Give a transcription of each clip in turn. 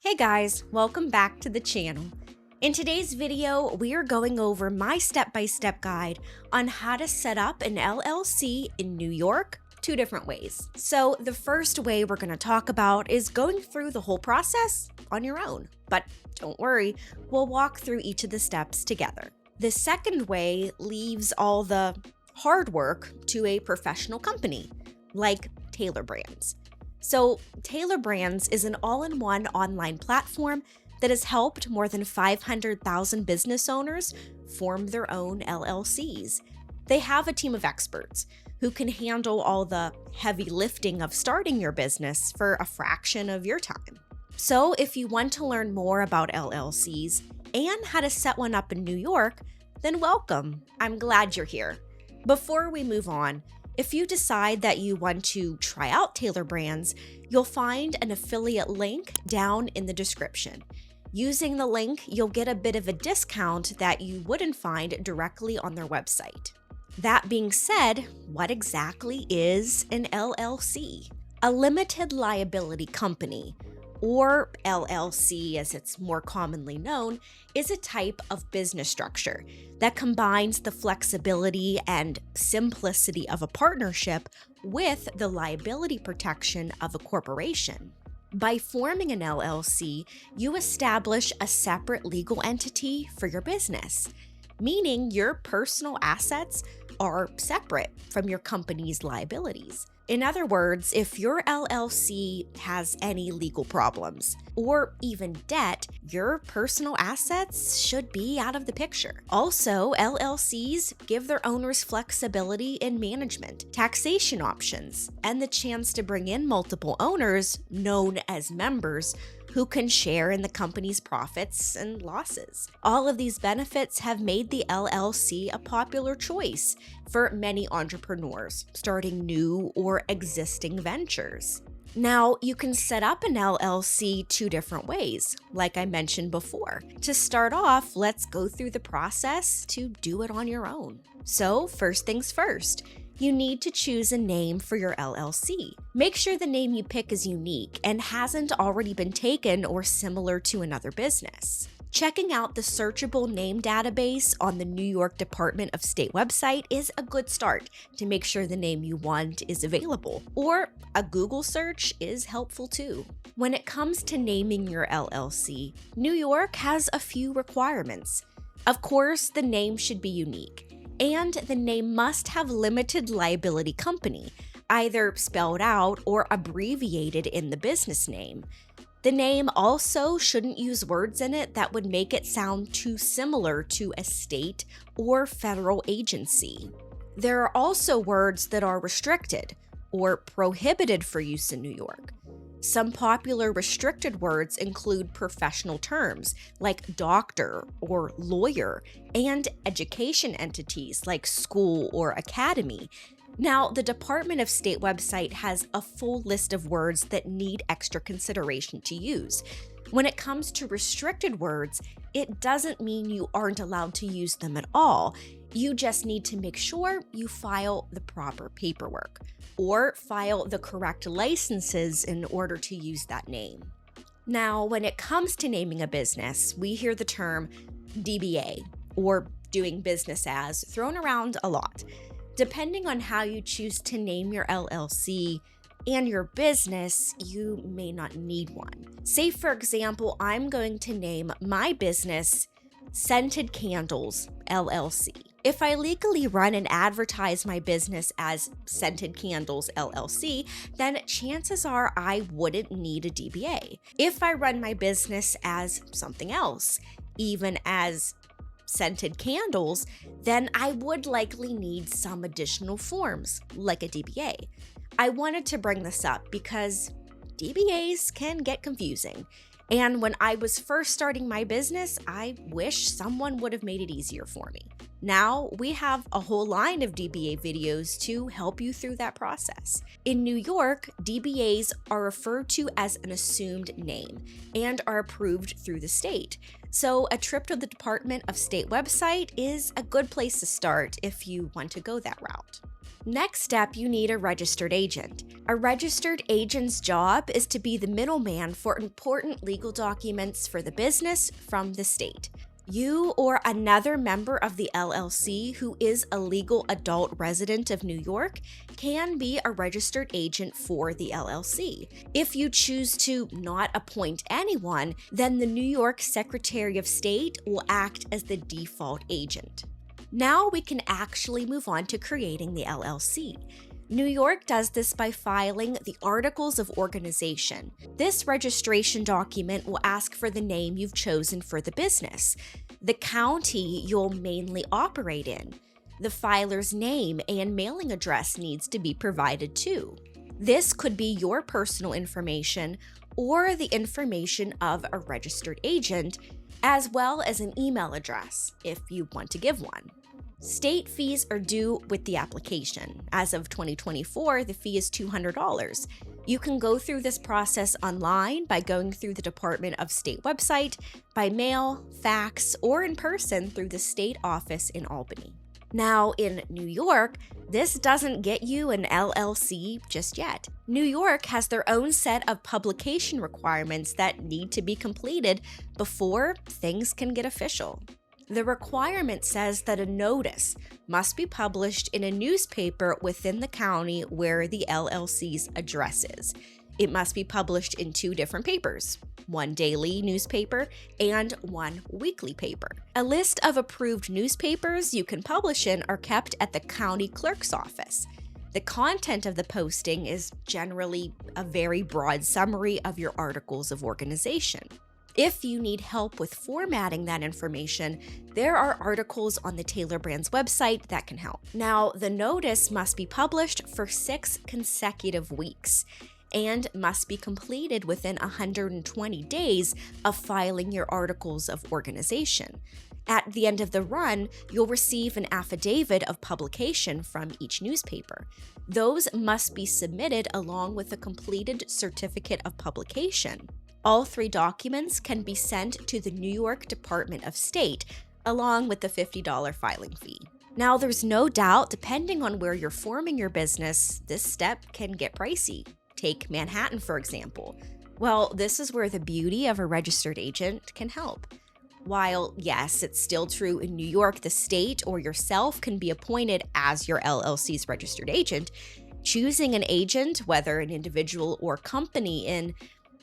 Hey guys, welcome back to the channel. In today's video, we are going over my step-by-step guide on how to set up an LLC in New York, two different ways. So the first way we're going to talk about is going through the whole process on your own. But don't worry, we'll walk through each of the steps together. The second way leaves all the hard work to a professional company, like Tailor Brands. So Tailor Brands is an all-in-one online platform that has helped more than 500,000 business owners form their own LLCs. They have a team of experts who can handle all the heavy lifting of starting your business for a fraction of your time. So if you want to learn more about LLCs and how to set one up in New York, then welcome. I'm glad you're here. Before we move on, if you decide that you want to try out Tailor Brands, you'll find an affiliate link down in the description. Using the link, you'll get a bit of a discount that you wouldn't find directly on their website. That being said, what exactly is an LLC? A limited liability company, or LLC as it's more commonly known, is a type of business structure that combines the flexibility and simplicity of a partnership with the liability protection of a corporation. By forming an LLC, you establish a separate legal entity for your business, meaning your personal assets are separate from your company's liabilities. In other words, if your LLC has any legal problems or even debt, your personal assets should be out of the picture. Also, LLCs give their owners flexibility in management, taxation options, and the chance to bring in multiple owners, known as members, who can share in the company's profits and losses. All of these benefits have made the LLC a popular choice for many entrepreneurs starting new or existing ventures. Now, you can set up an LLC two different ways, like I mentioned before. To start off, let's go through the process to do it on your own. So, first things first. You need to choose a name for your LLC. Make sure the name you pick is unique and hasn't already been taken or similar to another business. Checking out the searchable name database on the New York Department of State website is a good start to make sure the name you want is available, or a Google search is helpful too. When it comes to naming your LLC, New York has a few requirements. Of course, the name should be unique. And the name must have limited liability company, either spelled out or abbreviated in the business name. The name also shouldn't use words in it that would make it sound too similar to a state or federal agency. There are also words that are restricted or prohibited for use in New York. Some popular restricted words include professional terms like doctor or lawyer and education entities like school or academy. Now, the Department of State website has a full list of words that need extra consideration to use. When it comes to restricted words, it doesn't mean you aren't allowed to use them at all. You just need to make sure you file the proper paperwork or file the correct licenses in order to use that name. Now, when it comes to naming a business, we hear the term DBA, or doing business as, thrown around a lot. Depending on how you choose to name your LLC and your business, you may not need one. Say, for example, I'm going to name my business Scented Candles LLC. If I legally run and advertise my business as Scented Candles LLC, then chances are I wouldn't need a DBA. If I run my business as something else, even as Scented Candles, then I would likely need some additional forms, like a DBA. I wanted to bring this up because DBAs can get confusing. And when I was first starting my business, I wish someone would have made it easier for me. Now we have a whole line of DBA videos to help you through that process. In New York, DBAs are referred to as an assumed name and are approved through the state. So a trip to the Department of State website is a good place to start if you want to go that route. Next step, you need a registered agent. A registered agent's job is to be the middleman for important legal documents for the business from the state. You or another member of the LLC who is a legal adult resident of New York can be a registered agent for the LLC. If you choose to not appoint anyone, then the New York Secretary of State will act as the default agent. Now we can actually move on to creating the LLC. New York does this by filing the Articles of Organization. This registration document will ask for the name you've chosen for the business, the county you'll mainly operate in. The filer's name and mailing address needs to be provided too. This could be your personal information or the information of a registered agent, as well as an email address if you want to give one. State fees are due with the application. As of 2024, the fee is $200. You can go through this process online by going through the Department of State website, by mail, fax, or in person through the state office in Albany. Now, in New York, this doesn't get you an LLC just yet. New York has their own set of publication requirements that need to be completed before things can get official. The requirement says that a notice must be published in a newspaper within the county where the LLC's address is. It must be published in 2 different papers, one daily newspaper and one weekly paper. A list of approved newspapers you can publish in are kept at the county clerk's office. The content of the posting is generally a very broad summary of your articles of organization. If you need help with formatting that information, there are articles on the Tailor brand's website that can help. Now, the notice must be published for 6 consecutive weeks and must be completed within 120 days of filing your articles of organization. At the end of the run, you'll receive an affidavit of publication from each newspaper. Those must be submitted along with a completed certificate of publication. All 3 documents can be sent to the New York Department of State, along with the $50 filing fee. Now, there's no doubt, depending on where you're forming your business, this step can get pricey. Take Manhattan, for example. Well, this is where the beauty of a registered agent can help. While, yes, it's still true in New York, the state or yourself can be appointed as your LLC's registered agent, choosing an agent, whether an individual or company in,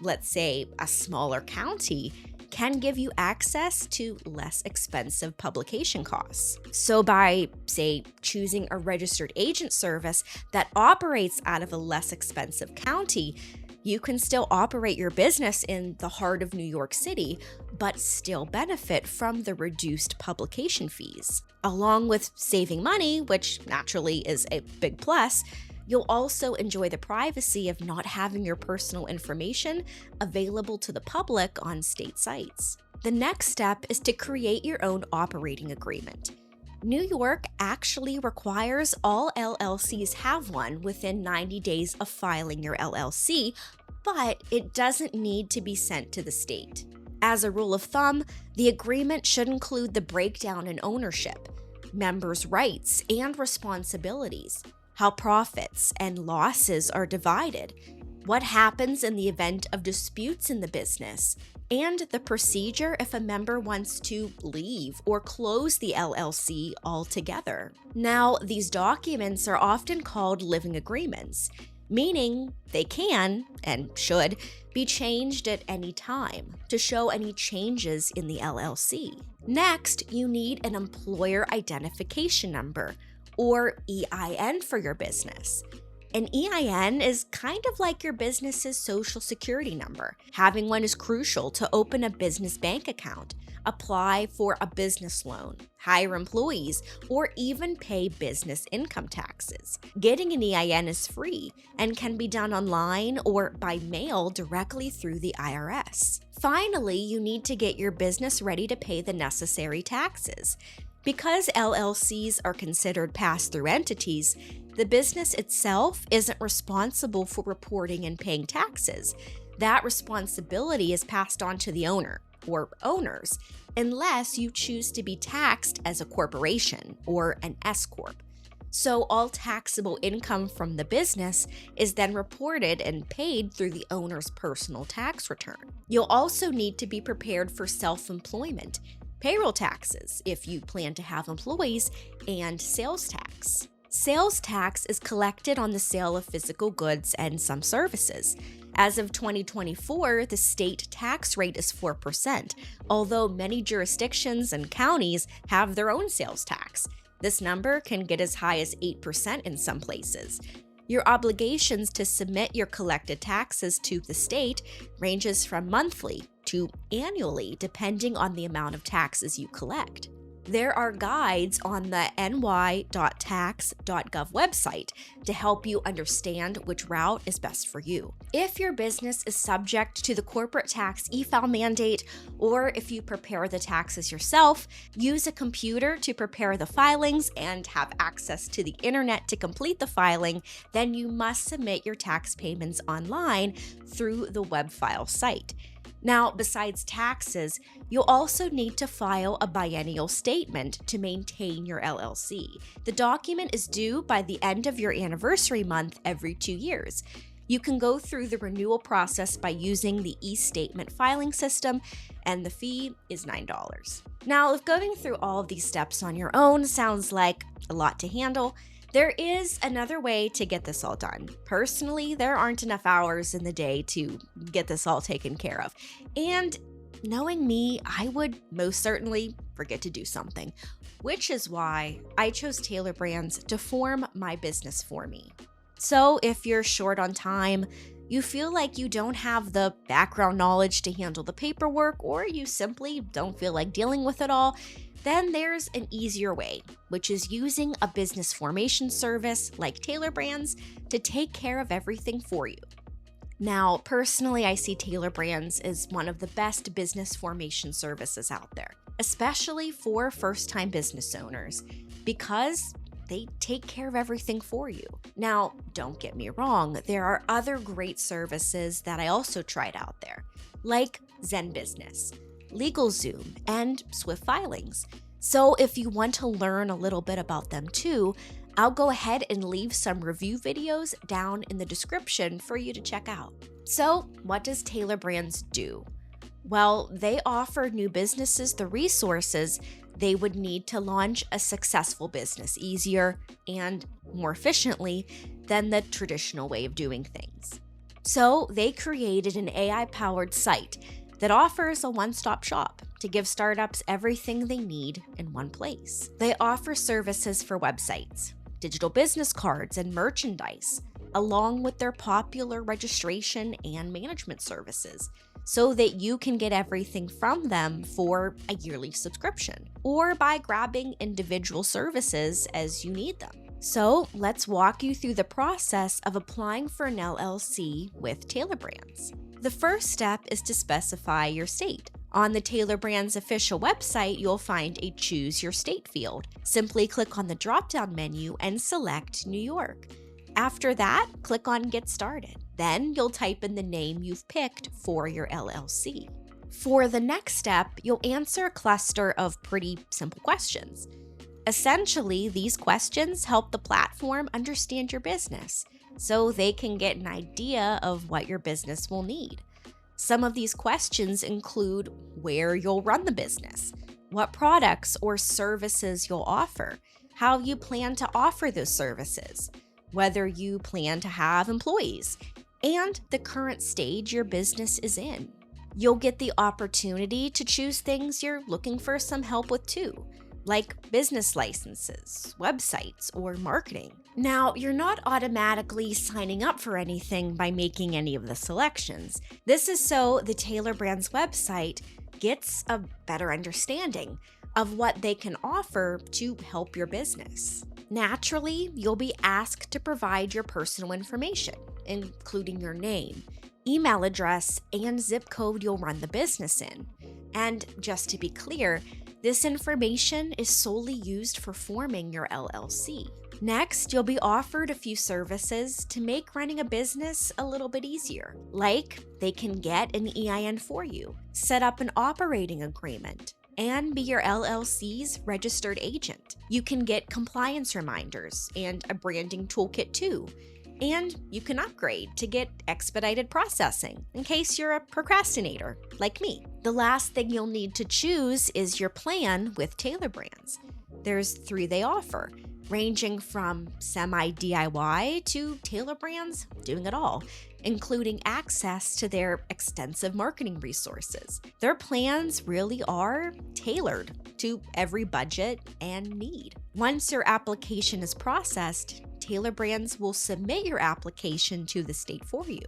let's say, a smaller county, can give you access to less expensive publication costs. So by, say, choosing a registered agent service that operates out of a less expensive county, you can still operate your business in the heart of New York City, but still benefit from the reduced publication fees. Along with saving money, which naturally is a big plus, you'll also enjoy the privacy of not having your personal information available to the public on state sites. The next step is to create your own operating agreement. New York actually requires all LLCs have one within 90 days of filing your LLC, but it doesn't need to be sent to the state. As a rule of thumb, the agreement should include the breakdown in ownership, members' rights and responsibilities, how profits and losses are divided, what happens in the event of disputes in the business, and the procedure if a member wants to leave or close the LLC altogether. Now, these documents are often called living agreements, meaning they can, and should, be changed at any time to show any changes in the LLC. Next, you need an employer identification number, or EIN, for your business. An EIN is kind of like your business's social security number. Having one is crucial to open a business bank account, apply for a business loan, hire employees, or even pay business income taxes. Getting an EIN is free and can be done online or by mail directly through the IRS. Finally, you need to get your business ready to pay the necessary taxes. Because LLCs are considered pass-through entities, the business itself isn't responsible for reporting and paying taxes. That responsibility is passed on to the owner or owners, unless you choose to be taxed as a corporation or an S-corp. So all taxable income from the business is then reported and paid through the owner's personal tax return. You'll also need to be prepared for self-employment, payroll taxes if you plan to have employees, and sales tax. Sales tax is collected on the sale of physical goods and some services. As of 2024, the state tax rate is 4%, although many jurisdictions and counties have their own sales tax. This number can get as high as 8% in some places. Your obligations to submit your collected taxes to the state ranges from monthly to annually, depending on the amount of taxes you collect. There are guides on the ny.tax.gov website to help you understand which route is best for you. If your business is subject to the corporate tax e-file mandate, or if you prepare the taxes yourself, use a computer to prepare the filings, and have access to the internet to complete the filing, then you must submit your tax payments online through the web file site. Now, besides taxes, you'll also need to file a biennial statement to maintain your LLC. The document is due by the end of your anniversary month every 2 years. You can go through the renewal process by using the e-statement filing system, and the fee is $9. Now, if going through all of these steps on your own sounds like a lot to handle, there is another way to get this all done. Personally, there aren't enough hours in the day to get this all taken care of. And knowing me, I would most certainly forget to do something, which is why I chose Tailor Brands to form my business for me. So if you're short on time, you feel like you don't have the background knowledge to handle the paperwork, or you simply don't feel like dealing with it all, then there's an easier way, which is using a business formation service like Tailor Brands to take care of everything for you. Now, personally, I see Tailor Brands as one of the best business formation services out there, especially for first-time business owners, because they take care of everything for you. Now, don't get me wrong, there are other great services that I also tried out there, like Zen Business, LegalZoom, and Swift Filings. So if you want to learn a little bit about them too, I'll go ahead and leave some review videos down in the description for you to check out. So what does Tailor Brands do? Well, they offer new businesses the resources they would need to launch a successful business easier and more efficiently than the traditional way of doing things. So they created an AI-powered site that offers a one-stop shop to give startups everything they need in one place. They offer services for websites, digital business cards, and merchandise, along with their popular registration and management services, so that you can get everything from them for a yearly subscription, or by grabbing individual services as you need them. So let's walk you through the process of applying for an LLC with Tailor Brands. The first step is to specify your state. On the Tailor Brands official website, you'll find a Choose Your State field. Simply click on the drop-down menu and select New York. After that, click on Get Started. Then you'll type in the name you've picked for your LLC. For the next step, you'll answer a cluster of pretty simple questions. Essentially, these questions help the platform understand your business, so they can get an idea of what your business will need. Some of these questions include where you'll run the business, what products or services you'll offer, how you plan to offer those services, whether you plan to have employees, and the current stage your business is in. You'll get the opportunity to choose things you're looking for some help with too, like business licenses, websites, or marketing. Now, you're not automatically signing up for anything by making any of the selections. This is so the Tailor Brands website gets a better understanding of what they can offer to help your business. Naturally, you'll be asked to provide your personal information, including your name, email address, and zip code you'll run the business in. And just to be clear, this information is solely used for forming your LLC. Next, you'll be offered a few services to make running a business a little bit easier, like they can get an EIN for you, set up an operating agreement, and be your LLC's registered agent. You can get compliance reminders and a branding toolkit too. And you can upgrade to get expedited processing in case you're a procrastinator like me. The last thing you'll need to choose is your plan with Tailor Brands. There's 3 they offer, ranging from semi-DIY to Tailor Brands doing it all, including access to their extensive marketing resources. Their plans really are tailored to every budget and need. Once your application is processed, Tailor Brands will submit your application to the state for you.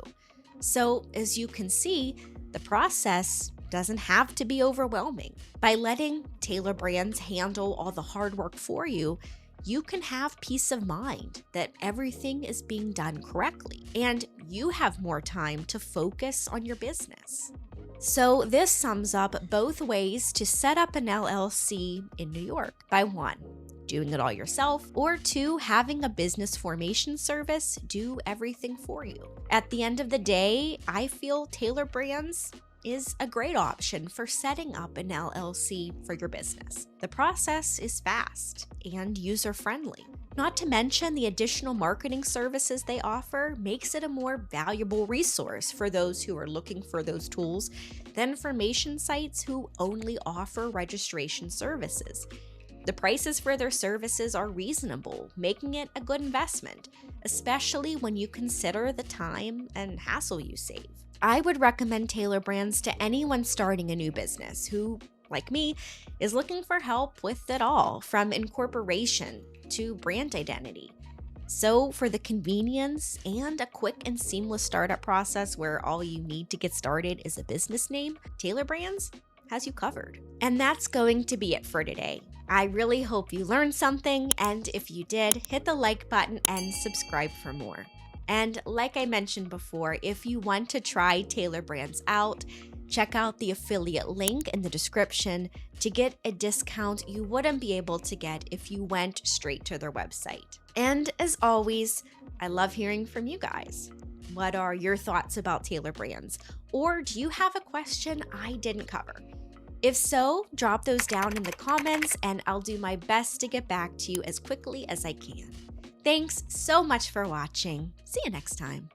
So, as you can see, the process doesn't have to be overwhelming. By letting Tailor Brands handle all the hard work for you, you can have peace of mind that everything is being done correctly, and you have more time to focus on your business. So this sums up both ways to set up an LLC in New York by 1, doing it all yourself, or 2, having a business formation service do everything for you. At the end of the day, I feel Tailor Brands is a great option for setting up an LLC for your business. The process is fast and user-friendly. Not to mention the additional marketing services they offer makes it a more valuable resource for those who are looking for those tools than formation sites who only offer registration services. The prices for their services are reasonable, making it a good investment, especially when you consider the time and hassle you save. I would recommend Tailor Brands to anyone starting a new business who, like me, is looking for help with it all, from incorporation to brand identity. So for the convenience and a quick and seamless startup process where all you need to get started is a business name, Tailor Brands has you covered. And that's going to be it for today. I really hope you learned something, and if you did, hit the like button and subscribe for more. And like I mentioned before, if you want to try Tailor Brands out, check out the affiliate link in the description to get a discount you wouldn't be able to get if you went straight to their website. And as always, I love hearing from you guys. What are your thoughts about Tailor Brands? Or do you have a question I didn't cover? If so, drop those down in the comments and I'll do my best to get back to you as quickly as I can. Thanks so much for watching. See you next time.